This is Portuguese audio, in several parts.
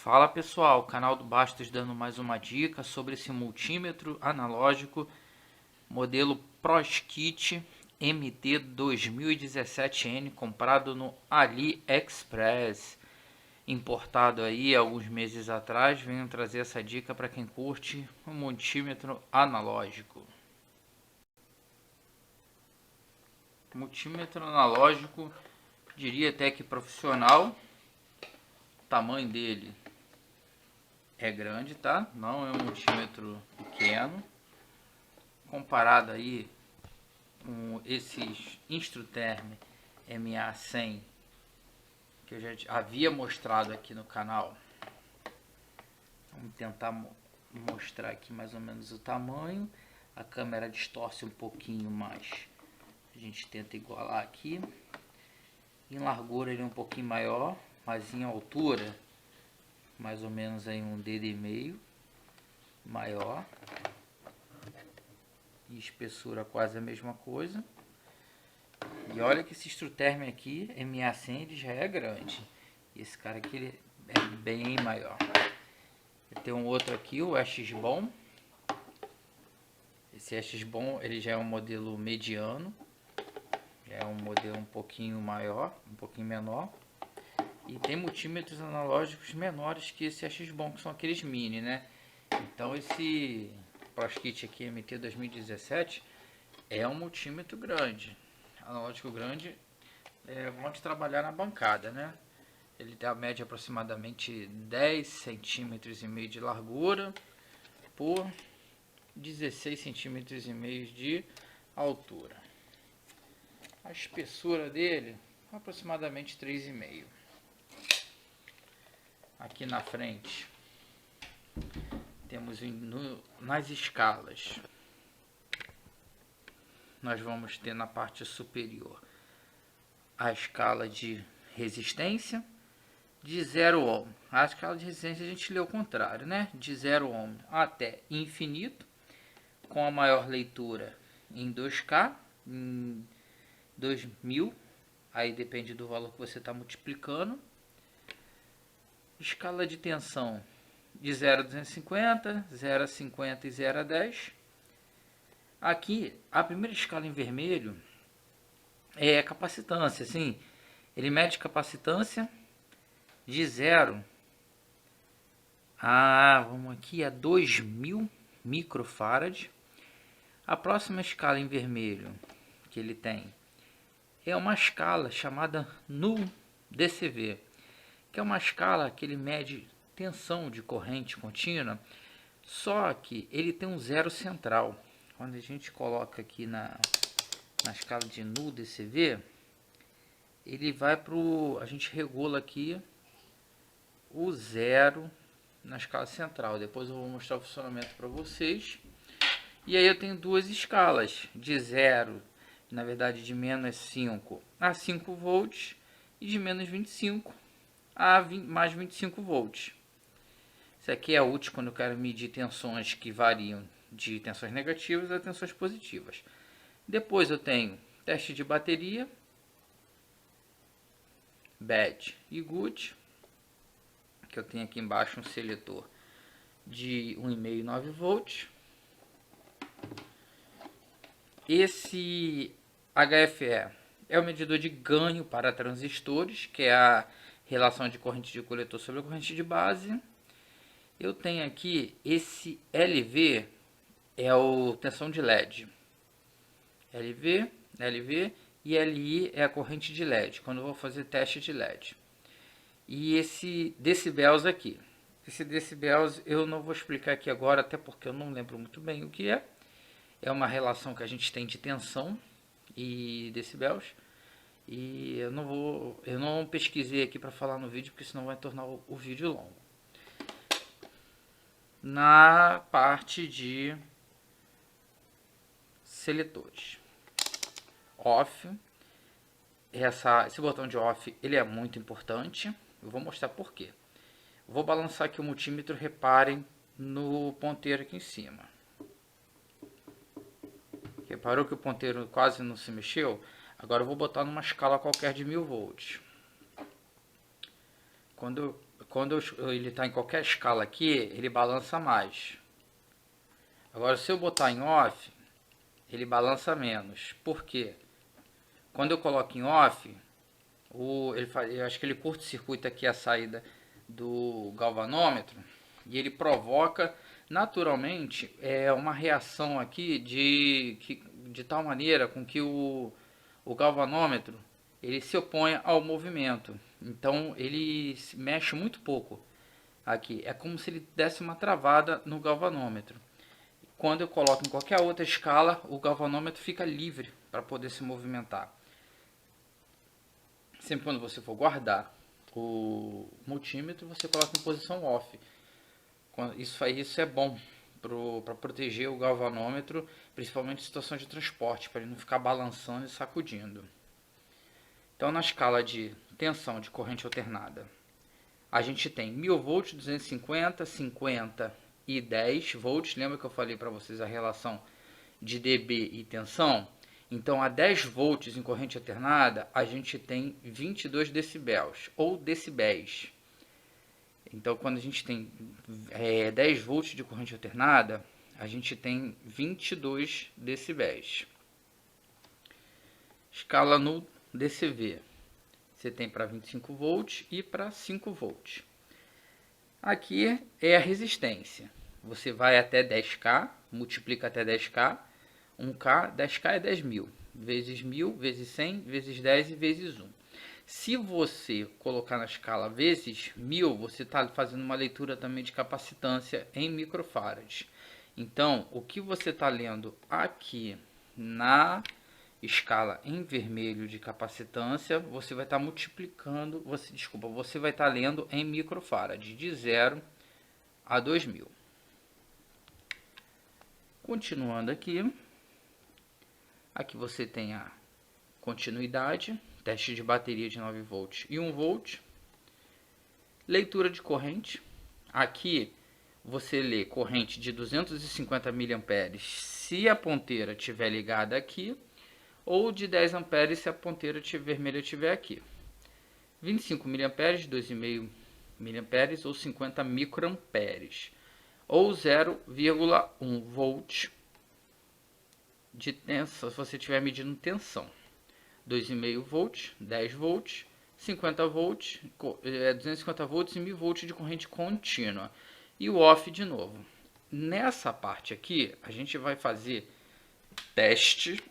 Fala pessoal, canal do Bastos dando mais uma dica sobre esse multímetro analógico modelo ProSkit MT 2017N comprado no AliExpress, importado aí alguns meses atrás. Venho trazer essa dica para quem curte um multímetro analógico. Multímetro analógico, diria até que profissional. O tamanho dele é grande, tá? Não é um multímetro pequeno. Comparado aí com esses Instruterm MA100 que eu já havia mostrado aqui no canal. Vamos tentar mostrar aqui mais ou menos o tamanho. A câmera distorce um pouquinho mais. A gente tenta igualar aqui. Em largura ele é um pouquinho maior, mas em altura mais ou menos aí um dedo e meio maior. E espessura quase a mesma coisa. E olha que esse Instruterm aqui, MA100, ele já é grande. E esse cara aqui ele é bem maior. Tem um outro aqui, o X-Bom. Esse X-Bom ele já é um modelo mediano. Já é um modelo um pouquinho maior, um pouquinho menor. E tem multímetros analógicos menores que esse X-Bom, que são aqueles mini, né? Então esse ProSkit aqui MT 2017 é um multímetro grande, analógico grande, onde trabalhar na bancada, né? Ele tem a média aproximadamente 10 centímetros e meio de largura por 16 centímetros e meio de altura. A espessura dele aproximadamente 3,5. Aqui na frente temos nas escalas, nós vamos ter na parte superior a escala de resistência de 0 ohm. A escala de resistência a gente lê o contrário, né? De 0 ohm até infinito, com a maior leitura em 2K, em 2000, aí depende do valor que você está multiplicando. Escala de tensão de 0 a 250, 0 a 50 e 0 a 10. Aqui, a primeira escala em vermelho é a capacitância, assim, ele mede capacitância de 0 a, vamos aqui, a 2000 microfarad. A próxima escala em vermelho que ele tem é uma escala chamada Null DCV, que é uma escala que ele mede tensão de corrente contínua, só que ele tem um zero central. Quando a gente coloca aqui na escala de Null DCV, ele vai para a gente regula aqui o zero na escala central. Depois eu vou mostrar o funcionamento para vocês. E aí eu tenho duas escalas, de 0, na verdade de menos 5 a 5 volts, e de menos 25 a mais 25 volts. Isso aqui é útil quando eu quero medir tensões que variam de tensões negativas a tensões positivas. Depois eu tenho teste de bateria, bad e good, que eu tenho aqui embaixo um seletor de 1,5 9 volts. Esse HFE é o medidor de ganho para transistores, que é a relação de corrente de coletor sobre a corrente de base. Eu tenho aqui esse LV, é o tensão de LED. LV e LI é a corrente de LED, quando eu vou fazer teste de LED. E esse decibéis aqui. Esse decibéis eu não vou explicar aqui agora, até porque eu não lembro muito bem o que é. É uma relação que a gente tem de tensão e decibéis. E eu não pesquisei aqui para falar no vídeo, porque senão vai tornar o vídeo longo. Na parte de seletores, off, esse botão de off ele é muito importante. Eu vou mostrar por quê. Vou balançar aqui o multímetro, reparem no ponteiro aqui em cima. Reparou que o ponteiro quase não se mexeu? Agora eu vou botar numa escala qualquer de 1000 volts. Quando ele está em qualquer escala aqui, ele balança mais. Agora, se eu botar em off, ele balança menos. Por quê? Quando eu coloco em off, eu acho que ele curta-circuita aqui a saída do galvanômetro e ele provoca naturalmente uma reação aqui de tal maneira com que o galvanômetro ele se opõe ao movimento. Então ele se mexe muito pouco aqui. É como se ele desse uma travada no galvanômetro. Quando eu coloco em qualquer outra escala, o galvanômetro fica livre para poder se movimentar. Sempre quando você for guardar o multímetro, você coloca em posição off. Isso é bom para proteger o galvanômetro, principalmente em situação de transporte, para ele não ficar balançando e sacudindo. Então, na escala de tensão de corrente alternada, a gente tem 1000 volts, 250, 50 e 10 volts. Lembra que eu falei para vocês a relação de dB e tensão? Então, a 10 volts em corrente alternada, a gente tem 22 decibéis, ou decibéis. Então, quando a gente tem 10 volts de corrente alternada, a gente tem 22 decibéis. Escala no DCV. Você tem para 25 volts e para 5 volts. Aqui é a resistência. Você vai até 10K, multiplica até 10K. 1K, 10K é 10.000. Vezes 1000, vezes 100, vezes 10 e vezes 1. Se você colocar na escala vezes 1000, você está fazendo uma leitura também de capacitância em microfarads. Então, o que você está lendo aqui na escala em vermelho de capacitância, você vai estar multiplicando, você vai estar lendo em microfarad, de 0 a 2000. Continuando aqui, aqui você tem a continuidade, teste de bateria de 9 volts e 1 volt. Leitura de corrente. Aqui você lê corrente de 250 mA se a ponteira estiver ligada aqui, ou de 10 amperes se a ponteira vermelha estiver aqui. 25 mA, 2,5 mA ou 50 microamperes. Ou 0,1 volt de tensão, se você estiver medindo tensão. 2,5 volts, 10 volts, 50 volts, 250 volts e 1000 volts de corrente contínua. E o off de novo. Nessa parte aqui, a gente vai fazer teste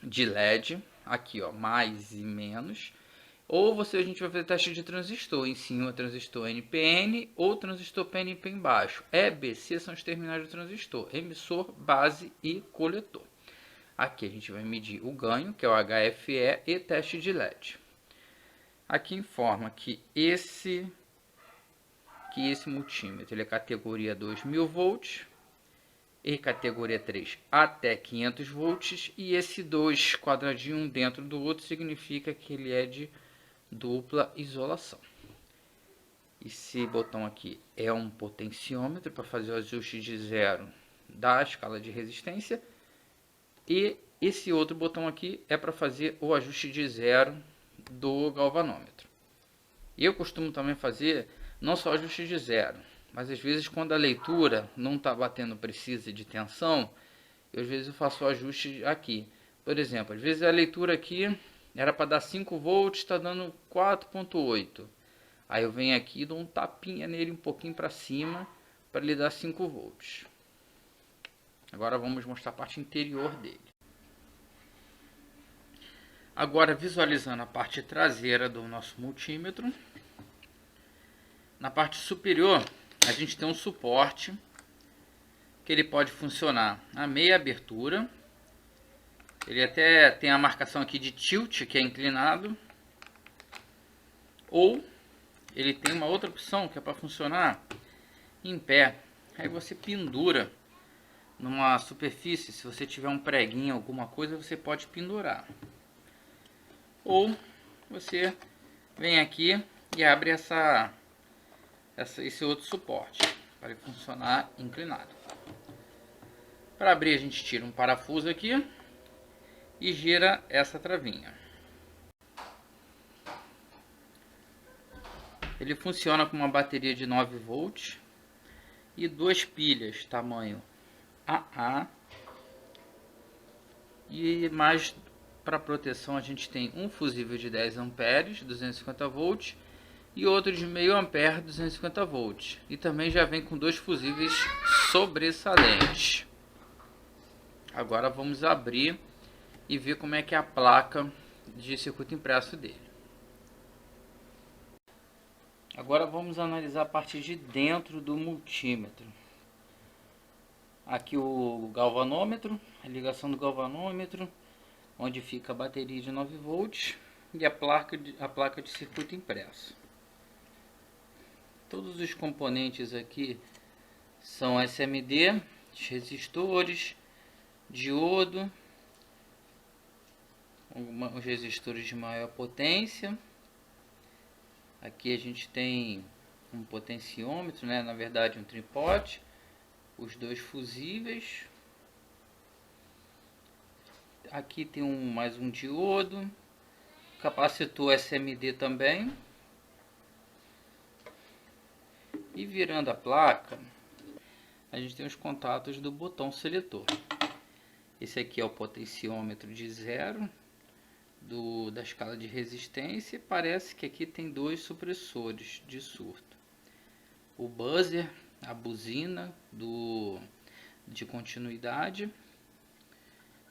de LED, aqui ó, mais e menos. Ou a gente vai fazer teste de transistor, em cima transistor NPN ou transistor PNP embaixo. E, B, C são os terminais do transistor, emissor, base e coletor. Aqui a gente vai medir o ganho, que é o HFE, e teste de LED. Aqui informa que esse multímetro ele é categoria 2000 volts e categoria 3 até 500 volts. E esse 2 quadradinho um dentro do outro significa que ele é de dupla isolação. Esse botão aqui é um potenciômetro para fazer o ajuste de zero da escala de resistência. E esse outro botão aqui é para fazer o ajuste de zero do galvanômetro. Eu costumo também fazer não só ajuste de zero, mas às vezes quando a leitura não está batendo precisa de tensão, às vezes eu faço o ajuste aqui. Por exemplo, às vezes a leitura aqui era para dar 5 volts, está dando 4,8. Aí eu venho aqui e dou um tapinha nele um pouquinho para cima para ele dar 5 volts. Agora vamos mostrar a parte interior dele. Agora visualizando a parte traseira do nosso multímetro. Na parte superior a gente tem um suporte que ele pode funcionar a meia abertura. Ele até tem a marcação aqui de tilt, que é inclinado. Ou ele tem uma outra opção que é para funcionar em pé. Aí você pendura numa superfície. Se você tiver um preguinho, alguma coisa, você pode pendurar. Ou você vem aqui e abre esse outro suporte para ele funcionar inclinado. Para abrir a gente tira um parafuso aqui e gira essa travinha. Ele funciona com uma bateria de 9 volts e duas pilhas tamanho AA. E mais para proteção a gente tem um fusível de 10 amperes, 250 volts, e outro de meio ampere, 250 volts. E também já vem com dois fusíveis sobressalentes. Agora vamos abrir e ver como é que é a placa de circuito impresso dele. Agora vamos analisar a parte de dentro do multímetro. Aqui o galvanômetro, a ligação do galvanômetro, onde fica a bateria de 9 volts e a placa de circuito impresso. Todos os componentes aqui são SMD, resistores, diodo, os resistores de maior potência. Aqui a gente tem um potenciômetro, né? Na verdade um tripote, os dois fusíveis. Aqui tem mais um diodo, capacitor SMD também. E virando a placa, a gente tem os contatos do botão seletor. Esse aqui é o potenciômetro de 0 da escala de resistência. Parece que aqui tem dois supressores de surto. O buzzer, a buzina de continuidade.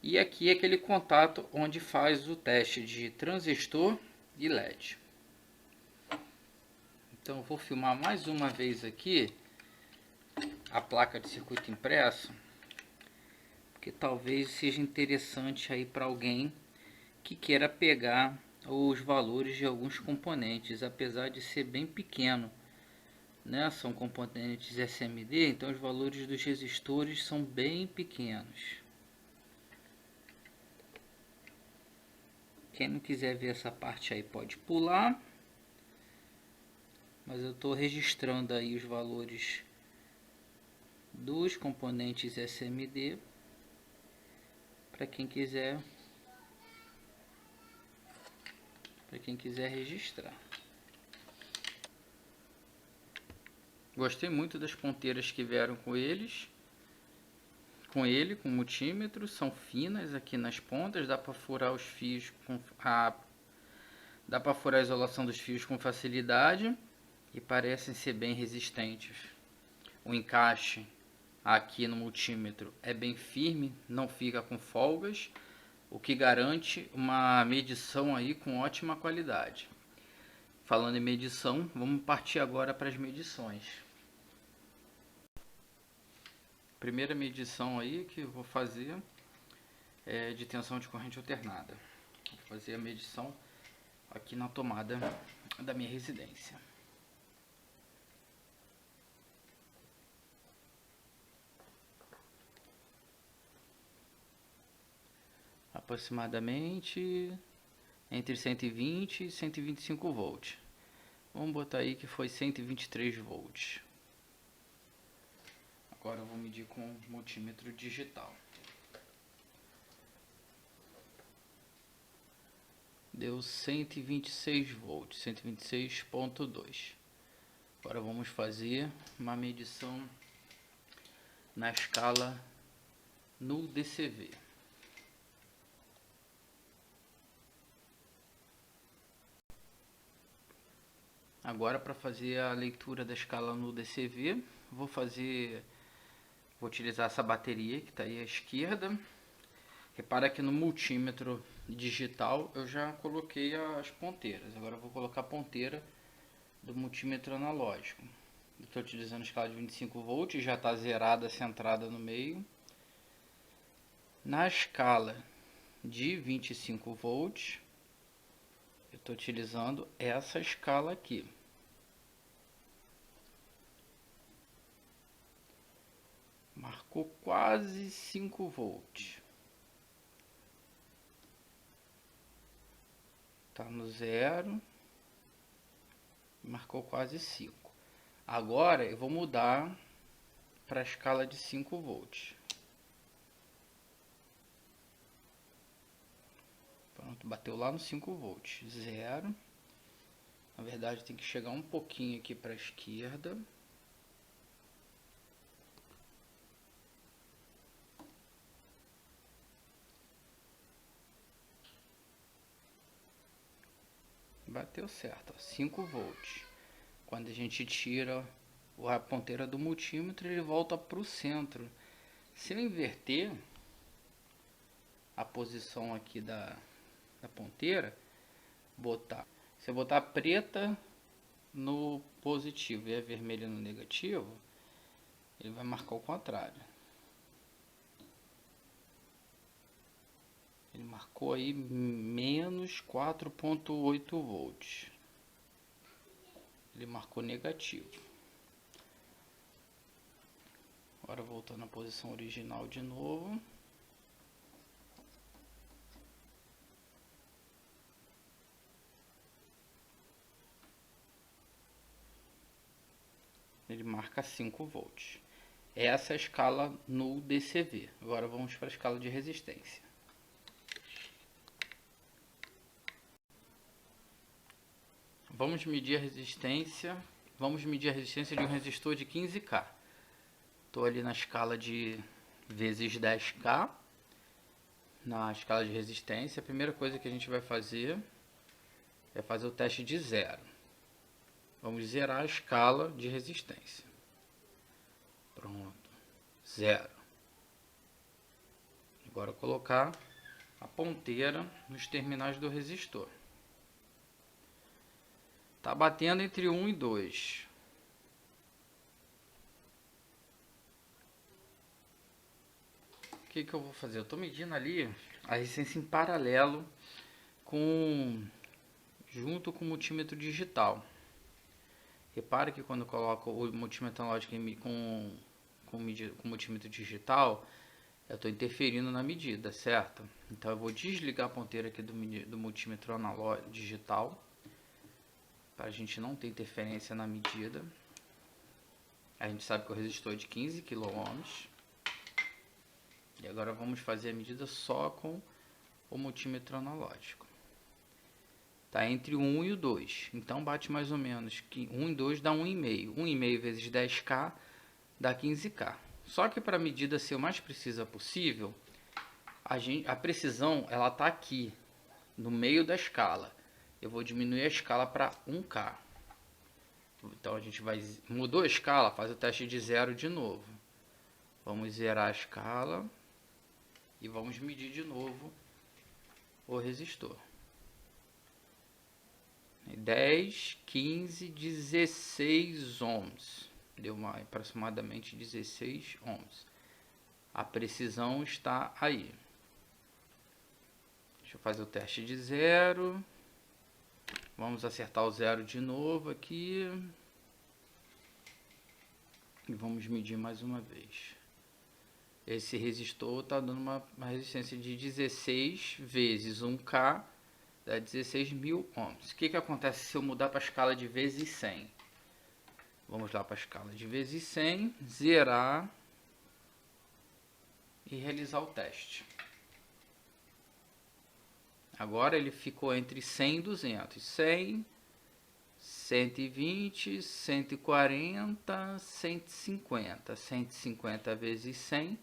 E aqui é aquele contato onde faz o teste de transistor e LED. Então eu vou filmar mais uma vez aqui a placa de circuito impresso, porque talvez seja interessante aí para alguém que queira pegar os valores de alguns componentes, apesar de ser bem pequeno, né? São componentes SMD, então os valores dos resistores são bem pequenos. Quem não quiser ver essa parte aí pode pular. Mas eu estou registrando aí os valores dos componentes SMD para quem quiser registrar. Gostei muito das ponteiras que vieram com o multímetro, são finas aqui nas pontas, dá para furar os fios dá para furar a isolação dos fios com facilidade. E parecem ser bem resistentes. O encaixe aqui no multímetro é bem firme, não fica com folgas, o que garante uma medição aí com ótima qualidade. Falando em medição, vamos partir agora para as medições. Primeira medição aí que eu vou fazer é de tensão de corrente alternada. Vou fazer a medição aqui na tomada da minha residência. Aproximadamente entre 120 e 125 volts. Vamos botar aí que foi 123 volts. Agora eu vou medir com o multímetro digital. Deu 126 volts, 126,2. Agora vamos fazer uma medição na escala no DCV. Agora, para fazer a leitura da escala no DCV, vou utilizar essa bateria que está aí à esquerda. Repara que no multímetro digital eu já coloquei as ponteiras. Agora eu vou colocar a ponteira do multímetro analógico. Estou utilizando a escala de 25 volts, já está zerada, centrada no meio. Na escala de 25 volts, eu estou utilizando essa escala aqui. Marcou quase 5 volts. Está no 0. Marcou quase 5. Agora eu vou mudar para a escala de 5 volts. Pronto, bateu lá no 5 volts. 0. Na verdade tem que chegar um pouquinho aqui para a esquerda. Bateu certo, ó, 5 volts. Quando a gente tira a ponteira do multímetro, ele volta para o centro. Se eu inverter a posição aqui da ponteira, se eu botar preta no positivo e a vermelha no negativo, ele vai marcar o contrário. Ele marcou aí menos 4,8 volts. Ele marcou negativo. Agora voltando à posição original de novo. Ele marca 5 volts. Essa é a escala no DCV. Agora vamos para a escala de resistência. Vamos medir a resistência de um resistor de 15K. Estou ali na escala de vezes 10K. Na escala de resistência, a primeira coisa que a gente vai fazer é fazer o teste de zero. Vamos zerar a escala de resistência. Pronto. Zero. Agora colocar a ponteira nos terminais do resistor. Tá batendo entre 1 e 2. O que eu vou fazer? Eu estou medindo ali a resistência em paralelo junto com o multímetro digital. Repare que quando eu coloco o multímetro analógico com o multímetro digital, eu estou interferindo na medida, certo? Então eu vou desligar a ponteira aqui do multímetro analógico digital, para a gente não ter interferência na medida. A gente sabe que o resistor é de 15 kΩ. E agora vamos fazer a medida só com o multímetro analógico. Está entre o 1 e o 2. Então bate mais ou menos que 1 e 2 dá 1,5. 1,5 vezes 10K dá 15K. Só que para a medida ser o mais precisa possível, a precisão ela está aqui, no meio da escala. Eu vou diminuir a escala para 1K. Então a gente mudou a escala, faz o teste de zero de novo. Vamos zerar a escala e vamos medir de novo o resistor. 10, 15, 16 ohms. Deu aproximadamente 16 ohms. A precisão está aí. Deixa eu fazer o teste de zero. Vamos acertar o zero de novo aqui. E vamos medir mais uma vez. Esse resistor está dando uma resistência de 16 vezes 1K, dá 16.000 ohms. O que acontece se eu mudar para a escala de vezes 100? Vamos lá para a escala de vezes 100, zerar e realizar o teste. Agora ele ficou entre 100 e 200. 100, 120, 140, 150. 150 vezes 100.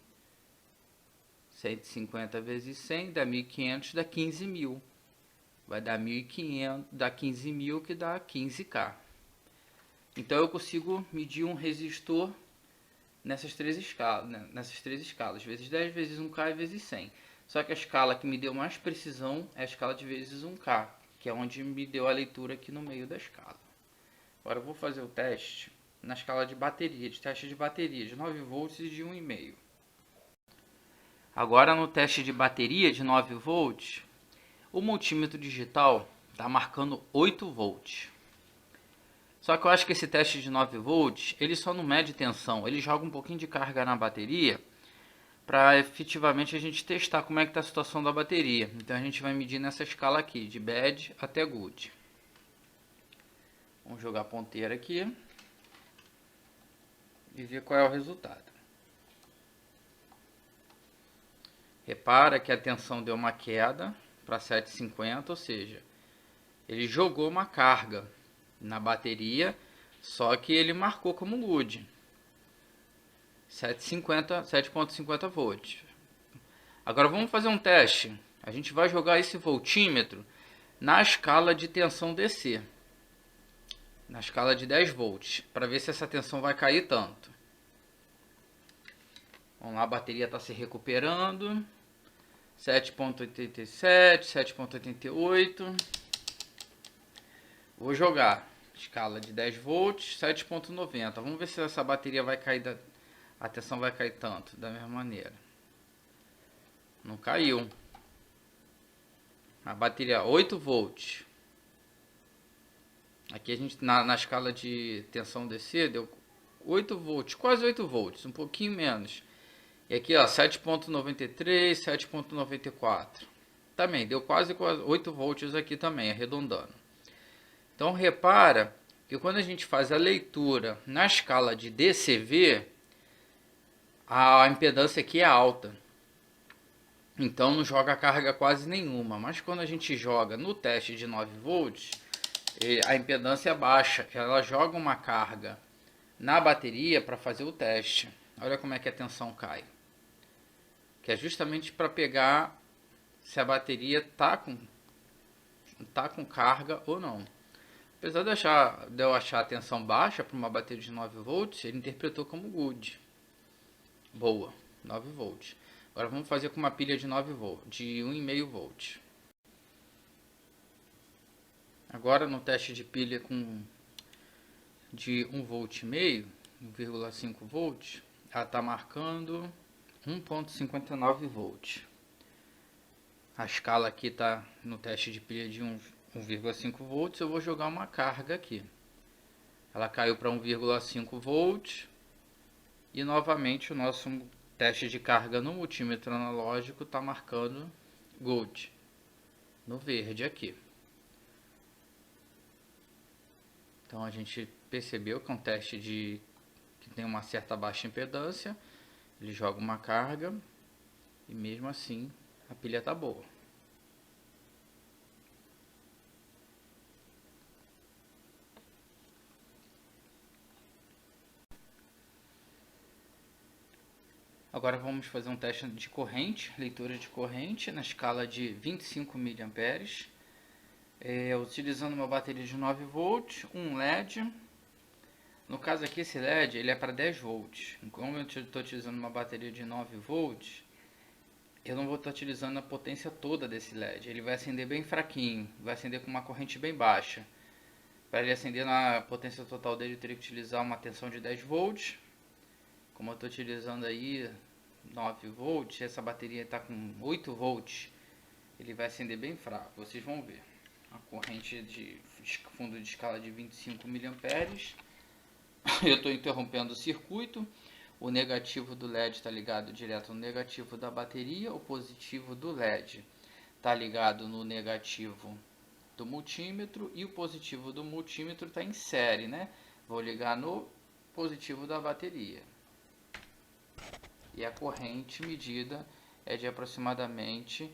150 vezes 100 dá 1.500, dá 15.000. Vai dar 1.500, dá 15.000, que dá 15K. Então eu consigo medir um resistor nessas três escalas, vezes 10, vezes 1K e vezes 100. Só que a escala que me deu mais precisão é a escala de vezes 1K, que é onde me deu a leitura aqui no meio da escala. Agora eu vou fazer o teste na escala de bateria, de teste de bateria, de 9 volts e de 1,5. Agora no teste de bateria de 9 volts, o multímetro digital está marcando 8 volts. Só que eu acho que esse teste de 9 volts, ele só não mede tensão, ele joga um pouquinho de carga na bateria para efetivamente a gente testar como é que está a situação da bateria. Então a gente vai medir nessa escala aqui, de bad até good. Vamos jogar a ponteira aqui e ver qual é o resultado. Repara que a tensão deu uma queda para 7,50, ou seja, ele jogou uma carga na bateria, só que ele marcou como good. 7,50 volts. Agora vamos fazer um teste. A gente vai jogar esse voltímetro na escala de tensão DC, na escala de 10 volts, para ver se essa tensão vai cair tanto. Vamos lá, a bateria está se recuperando. 7,87, 7,88. Vou jogar escala de 10 volts, 7,90. Vamos ver se essa bateria vai cair, a tensão vai cair tanto, da mesma maneira. Não caiu. A bateria 8 volts. Aqui a gente na escala de tensão DC deu 8 volts, quase 8 volts, um pouquinho menos. E aqui ó, 7.93, 7.94. Também deu quase 8 volts aqui também, arredondando. Então repara que quando a gente faz a leitura na escala de DCV, a impedância aqui é alta. Então não joga carga quase nenhuma. Mas quando a gente joga no teste de 9 volts, a impedância é baixa. Ela joga uma carga na bateria para fazer o teste. Olha como é que a tensão cai. Que é justamente para pegar se a bateria tá com carga ou não. Apesar de eu achar a tensão baixa para uma bateria de 9 volts, ele interpretou como good. Boa, 9 volts. Agora vamos fazer com uma pilha de 9 volts, de 1,5 volts. Agora no teste de pilha de 1,5 volt, 1,5 volts, ela está marcando 1,59 volts. A escala aqui está no teste de pilha de 1,5 volts. Eu vou jogar uma carga aqui. Ela caiu para 1,5 volts. E novamente o nosso teste de carga no multímetro analógico está marcando good, no verde aqui. Então a gente percebeu que é um teste que tem uma certa baixa impedância. Ele joga uma carga e mesmo assim a pilha está boa. Agora vamos fazer um teste de corrente, leitura de corrente na escala de 25 mA, utilizando uma bateria de 9 volts, um LED. No caso aqui esse LED ele é para 10 volts. Como eu estou utilizando uma bateria de 9 volts, eu não vou estar utilizando a potência toda desse LED. Ele vai acender bem fraquinho, vai acender com uma corrente bem baixa. Para ele acender na potência total dele, eu teria que utilizar uma tensão de 10 volts. Como eu estou utilizando aí 9 volts, essa bateria está com 8 volts, ele vai acender bem fraco, vocês vão ver. A corrente de fundo de escala de 25 mA. Eu estou interrompendo o circuito. O negativo do LED está ligado direto no negativo da bateria. O positivo do LED está ligado no negativo do multímetro. E o positivo do multímetro está em série, né? Vou ligar no positivo da bateria. E a corrente medida é de aproximadamente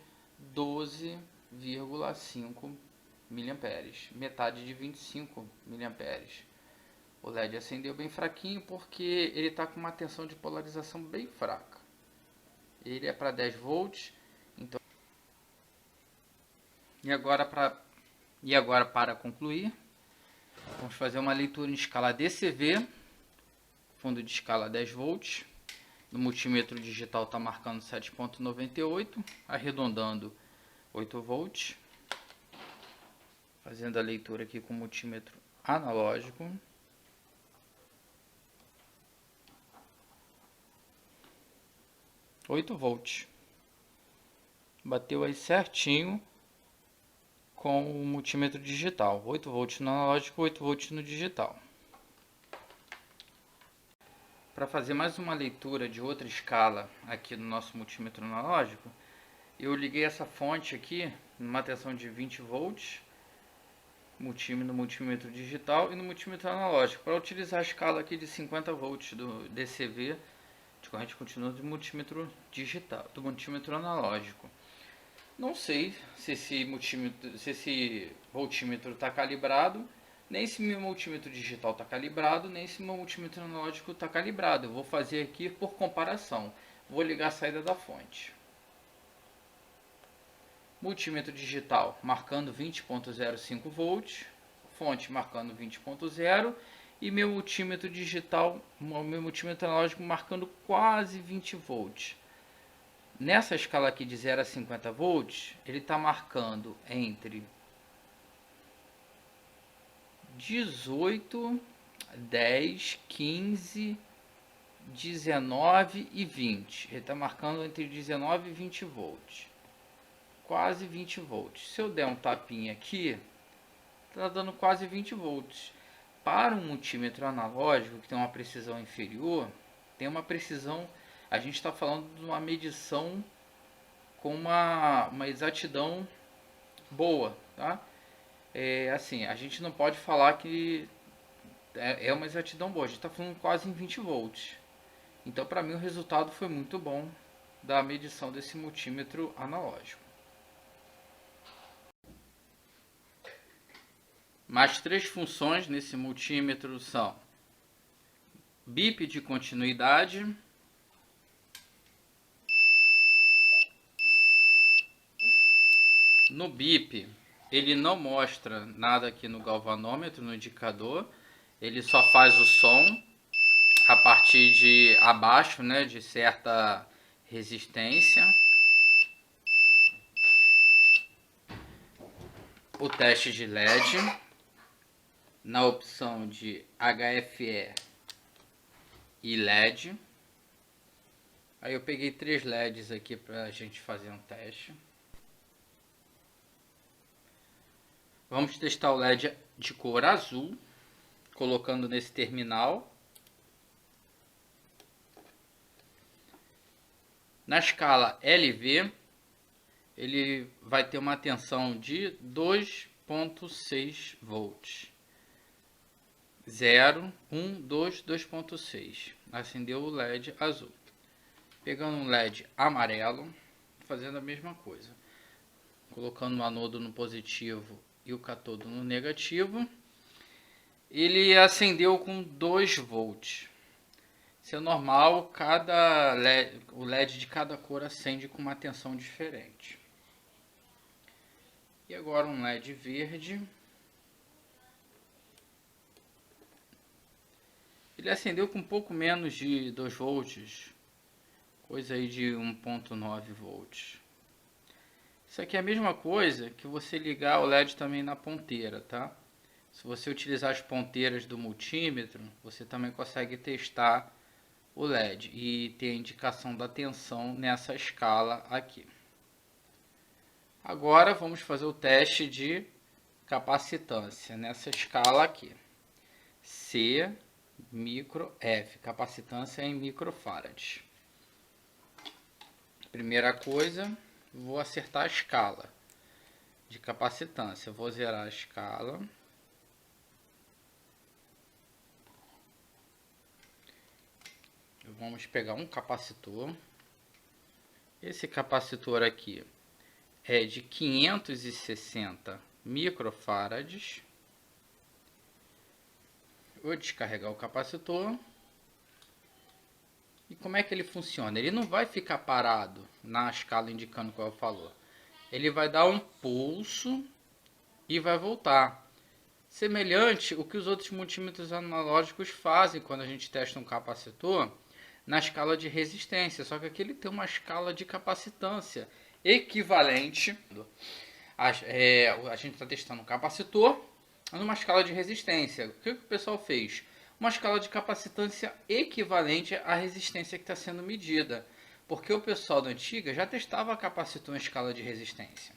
12,5 mA, metade de 25 mA. O LED acendeu bem fraquinho porque ele está com uma tensão de polarização bem fraca. Ele é para 10 volts. Então... E agora para concluir, vamos fazer uma leitura em escala DCV, fundo de escala 10 volts. No multímetro digital está marcando 7,98, arredondando 8 volts. Fazendo a leitura aqui com o multímetro analógico. (8 volts). Bateu aí certinho com o multímetro digital. 8 volts no analógico, 8 volts no digital. Para fazer mais uma leitura de outra escala aqui no nosso multímetro analógico, eu liguei essa fonte aqui numa tensão de 20 volts no multímetro digital e no multímetro analógico, para utilizar a escala aqui de 50 volts do DCV, de corrente contínua do multímetro digital, do multímetro analógico. Não sei se esse voltímetro está calibrado Nem se meu multímetro digital está calibrado, nem se meu multímetro analógico está calibrado. Eu vou fazer aqui por comparação. Vou ligar a saída da fonte. Multímetro digital marcando 20.05 volts, fonte marcando 20.0 e meu multímetro digital, meu multímetro analógico marcando quase 20 volts. Nessa escala aqui de 0 a 50 volts, ele está marcando entre 18, 10, 15, 19 e 20. Ele está marcando entre 19 e 20 volts. Quase 20 volts. Se eu der um tapinha aqui, está dando quase 20 volts. Para um multímetro analógico que tem uma precisão inferior, tem uma precisão, a gente está falando de uma medição com uma exatidão boa, tá? Assim, a gente não pode falar que é uma exatidão boa, a gente está falando quase em 20 volts. Então, para mim, o resultado foi muito bom da medição desse multímetro analógico. Mais 3 funções nesse multímetro são bip de continuidade, no bip ele não mostra nada aqui no galvanômetro, no indicador, ele só faz o som a partir de abaixo, né, de certa resistência. O teste de LED na opção de HFE e LED. Aí eu peguei 3 LEDs aqui para a gente fazer um teste. Vamos testar o LED de cor azul, colocando nesse terminal. Na escala LV, ele vai ter uma tensão de 2.6 volts. 0, 1, 2, 2.6. Acendeu o LED azul. Pegando um LED amarelo, fazendo a mesma coisa. Colocando o anodo no positivo e o catodo no negativo. Ele acendeu com 2 volts. Isso é normal, o LED de cada cor acende com uma tensão diferente. E agora um LED verde. Ele acendeu com um pouco menos de 2 volts, coisa aí de 1.9 volts. Isso aqui é a mesma coisa que você ligar o LED também na ponteira, tá? Se você utilizar as ponteiras do multímetro, você também consegue testar o LED e ter a indicação da tensão nessa escala aqui. Agora vamos fazer o teste de capacitância nessa escala aqui. C, micro, F, capacitância em microfarads. Primeira coisa, vou acertar a escala de capacitância. Vou zerar a escala. Vamos pegar um capacitor. Esse capacitor aqui é de 560 microfarads. Vou descarregar o capacitor. E como é que ele funciona? Ele não vai ficar parado na escala indicando qual falou. Ele vai dar um pulso e vai voltar. Semelhante ao que os outros multímetros analógicos fazem quando a gente testa um capacitor na escala de resistência. Só que aqui ele tem uma escala de capacitância equivalente. A gente está testando um capacitor numa escala de resistência. O que o pessoal fez? Uma escala de capacitância equivalente à resistência que está sendo medida. Porque o pessoal da antiga já testava capacitor em escala de resistência.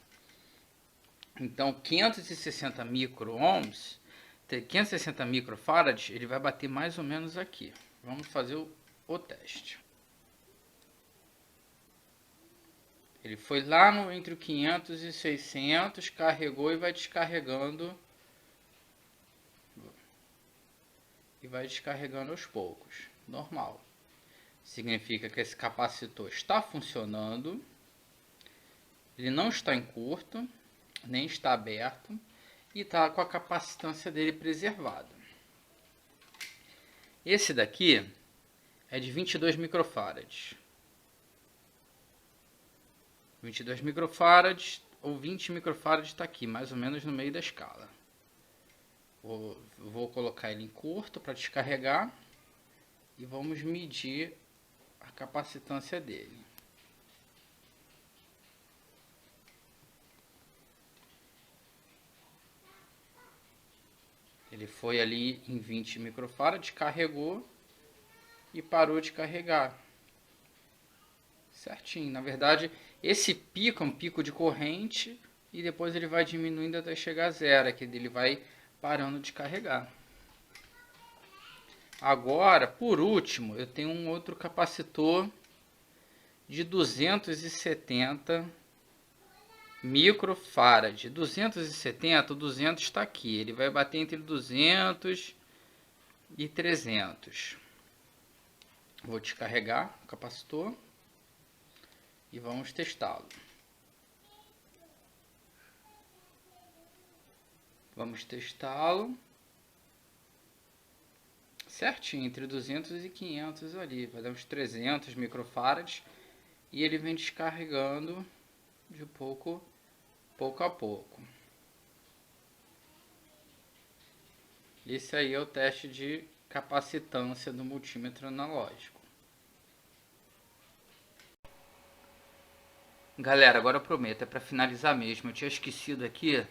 Então, 560 micro-ohms, 560 microfarads, ele vai bater mais ou menos aqui. Vamos fazer o teste. Ele foi lá entre o 500 e 600, carregou e vai descarregando. E vai descarregando aos poucos. Normal. Significa que esse capacitor está funcionando. Ele não está em curto, nem está aberto. e está com a capacitância dele preservada. Esse daqui é de 22 microfarads. 22 microfarads ou 20 microfarads está aqui, mais ou menos no meio da escala. Vou colocar ele em curto para descarregar e vamos medir a capacitância dele. Ele foi ali em 20 microfarads, carregou e parou de carregar. Certinho. Na verdade, esse pico é um pico de corrente e depois ele vai diminuindo até chegar a zero, que ele vai parando de carregar. Agora, por último, eu tenho um outro capacitor de 270 microfarad. 270, 200 está aqui. Ele vai bater entre 200 e 300. Vou descarregar o capacitor e vamos testá-lo. Vamos testá-lo. Certinho, entre 200 e 500 ali. Vai dar uns 300 microfarads. E ele vem descarregando de pouco a pouco. Esse aí é o teste de capacitância do multímetro analógico. Galera, agora eu prometo, é para finalizar mesmo. Eu tinha esquecido aqui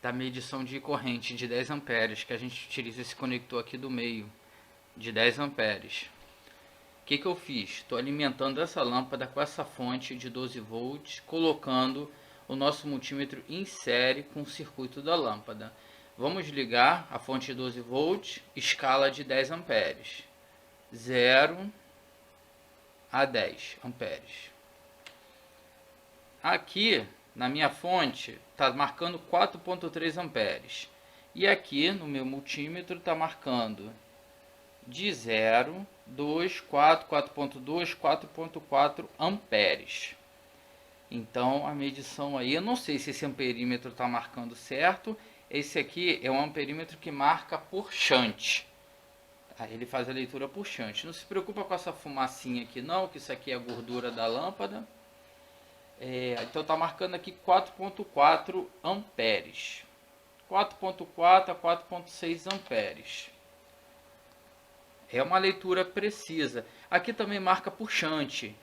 da medição de corrente de 10 amperes, que a gente utiliza esse conector aqui do meio, de 10 amperes. O que eu fiz? Estou alimentando essa lâmpada com essa fonte de 12 volts, colocando o nosso multímetro em série com o circuito da lâmpada. Vamos ligar a fonte de 12 volts, escala de 10 amperes. 0 a 10 amperes. Aqui na minha fonte está marcando 4,3 amperes. E aqui no meu multímetro está marcando de 0, 2, 4, 4.2, 4.4 amperes. Então a medição aí, eu não sei se esse amperímetro está marcando certo. Esse aqui é um amperímetro que marca por shunt. Ele faz a leitura por shunt. Não se preocupa com essa fumacinha aqui não, que isso aqui é a gordura da lâmpada. Então está marcando aqui 4.4 amperes. 4.4 a 4.6 amperes. É uma leitura precisa. Aqui também marca por shunt.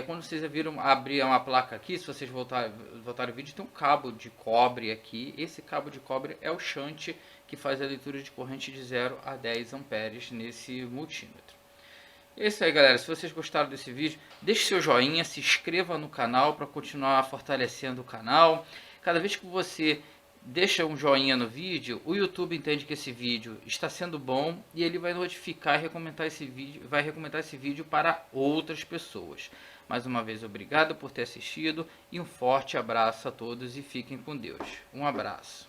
Quando vocês viram abrir uma placa aqui, se vocês voltarem o vídeo, tem um cabo de cobre aqui. Esse cabo de cobre é o shunt que faz a leitura de corrente de 0 a 10 amperes nesse multímetro. É isso aí, galera. Se vocês gostaram desse vídeo, deixe seu joinha, se inscreva no canal para continuar fortalecendo o canal. Cada vez que você deixa um joinha no vídeo, o YouTube entende que esse vídeo está sendo bom e ele vai notificar e recomendar esse vídeo para outras pessoas. Mais uma vez, obrigado por ter assistido e um forte abraço a todos e fiquem com Deus. Um abraço.